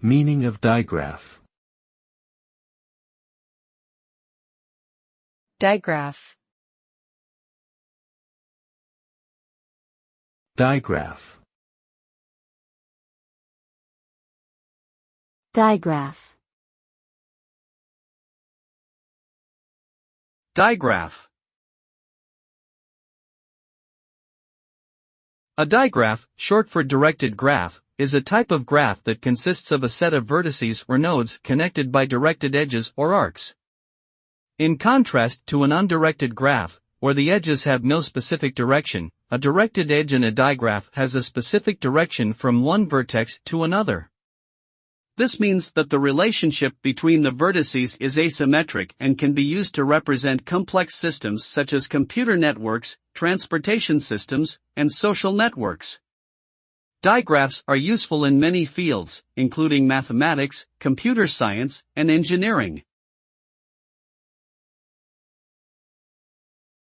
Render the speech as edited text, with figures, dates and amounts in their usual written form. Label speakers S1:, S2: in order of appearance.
S1: Meaning of digraph.
S2: Digraph.
S1: Digraph.
S3: Digraph.
S4: Digraph. A digraph, short for directed graph, is a type of graph that consists of a set of vertices or nodes connected by directed edges or arcs. In contrast to an undirected graph, where the edges have no specific direction, a directed edge in a digraph has a specific direction from one vertex to another. This means that the relationship between the vertices is asymmetric and can be used to represent complex systems such as computer networks, transportation systems, and social networks. Digraphs are useful in many fields, including mathematics, computer science, and engineering.